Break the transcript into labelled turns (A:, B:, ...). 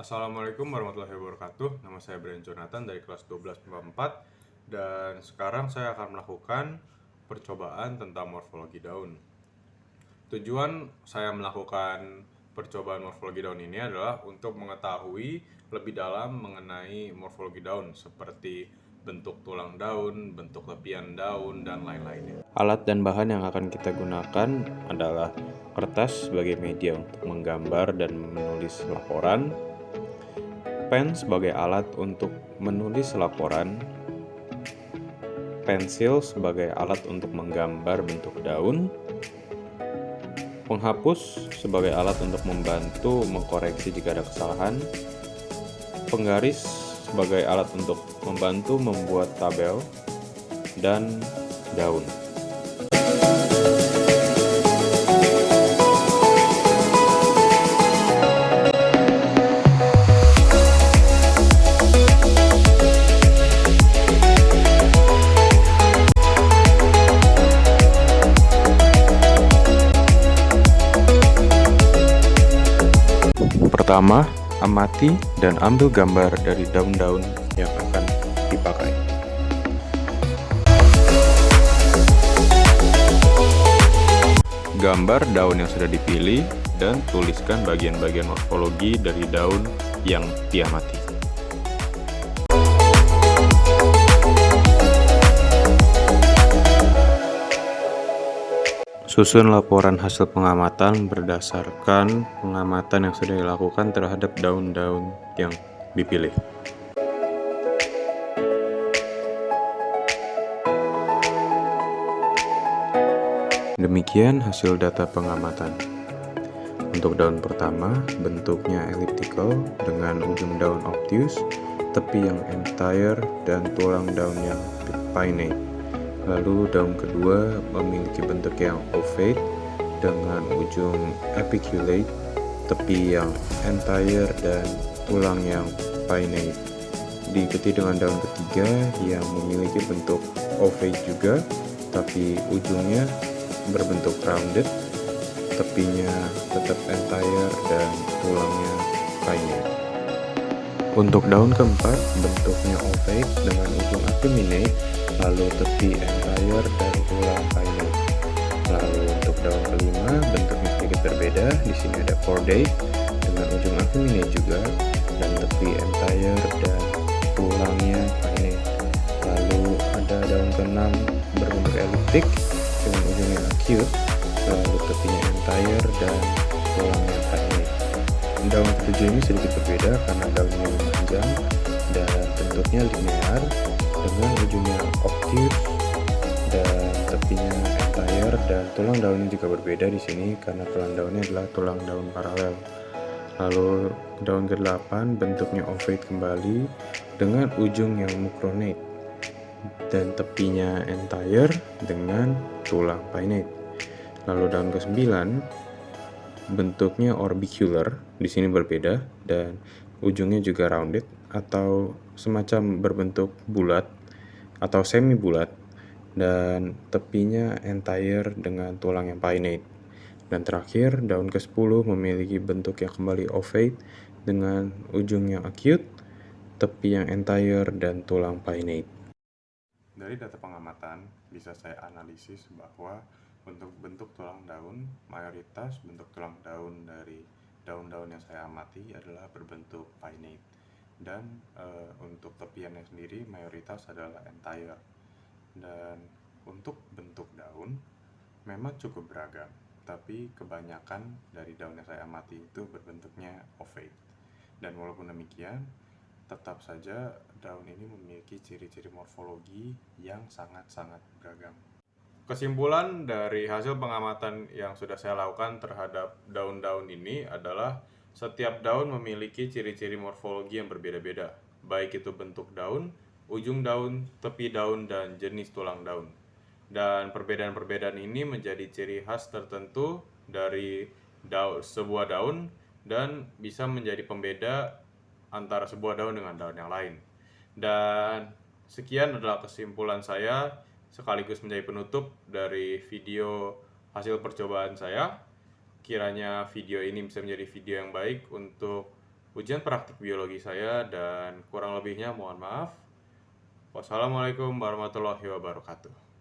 A: Assalamualaikum warahmatullahi wabarakatuh. Nama saya Brian Jonathan dari kelas 12 MIPA 4 dan sekarang saya akan melakukan percobaan tentang morfologi daun. Tujuan saya melakukan percobaan morfologi daun ini adalah untuk mengetahui lebih dalam mengenai morfologi daun seperti bentuk tulang daun, bentuk lepian daun, dan lain-lainnya. Alat dan bahan yang akan kita gunakan adalah kertas sebagai media untuk menggambar dan menulis laporan, pen sebagai alat untuk menulis laporan, pensil sebagai alat untuk menggambar bentuk daun, penghapus sebagai alat untuk membantu mengkoreksi jika ada kesalahan, penggaris sebagai alat untuk membantu membuat tabel, dan daun. Pertama, amati dan ambil gambar dari daun-daun yang akan dipakai. Gambar daun yang sudah dipilih dan tuliskan bagian-bagian morfologi dari daun yang diamati. Susun laporan hasil pengamatan berdasarkan pengamatan yang sudah dilakukan terhadap daun-daun yang dipilih. Demikian hasil data pengamatan. Untuk daun pertama, bentuknya elliptical dengan ujung daun obtuse, tepi yang entire, dan tulang daun yang pinnate. Lalu daun kedua memiliki bentuk yang ovate dengan ujung apiculate, tepi yang entire, dan tulang yang pinnate. Diikuti dengan daun ketiga yang memiliki bentuk ovate juga, tapi ujungnya berbentuk rounded, tepinya tetap entire, dan tulangnya pinnate. Untuk daun keempat, bentuknya ovate dengan ujung apiminate, lalu tepi entire dan tulang pinnate. Lalu untuk daun kelima, bentuknya sedikit berbeda. Di sini ada cordate dengan ujung apiminate juga, dan tepi entire dan tulangnya pinnate. Lalu ada daun keenam berbentuk eliptik dengan ujungnya acute, lalu tepinya entire dan tulangnya pinnate. Daun ketujuh ini sedikit berbeda karena daunnya panjang dan bentuknya linear dengan ujungnya obtuse dan tepinya entire, dan tulang daunnya juga berbeda di sini karena tulang daunnya adalah tulang daun paralel. Lalu daun ke-8 bentuknya ovate kembali dengan ujung yang mucronate dan tepinya entire dengan tulang pinnate. Lalu daun ke-9 bentuknya orbicular, di sini berbeda dan ujungnya juga rounded atau semacam berbentuk bulat atau semi bulat, dan tepinya entire dengan tulang yang pinnate. Dan terakhir, daun ke-10 memiliki bentuk yang kembali ovate dengan ujung yang acute, tepi yang entire, dan tulang pinnate. Dari data pengamatan, bisa saya analisis bahwa untuk bentuk tulang daun, mayoritas bentuk tulang daun dari daun-daun yang saya amati adalah berbentuk pinnate. Dan untuk tepiannya sendiri mayoritas adalah entire. Dan untuk bentuk daun memang cukup beragam, tapi kebanyakan dari daun yang saya amati itu berbentuknya ovate. Dan walaupun demikian, tetap saja daun ini memiliki ciri-ciri morfologi yang sangat-sangat beragam. Kesimpulan dari hasil pengamatan yang sudah saya lakukan terhadap daun-daun ini adalah setiap daun memiliki ciri-ciri morfologi yang berbeda-beda, baik itu bentuk daun, ujung daun, tepi daun, dan jenis tulang daun. Dan perbedaan-perbedaan ini menjadi ciri khas tertentu dari sebuah daun dan bisa menjadi pembeda antara sebuah daun dengan daun yang lain. Dan sekian adalah kesimpulan saya sekaligus menjadi penutup dari video hasil percobaan saya. Kiranya video ini bisa menjadi video yang baik untuk ujian praktik biologi saya, dan kurang lebihnya mohon maaf. Wassalamualaikum warahmatullahi wabarakatuh.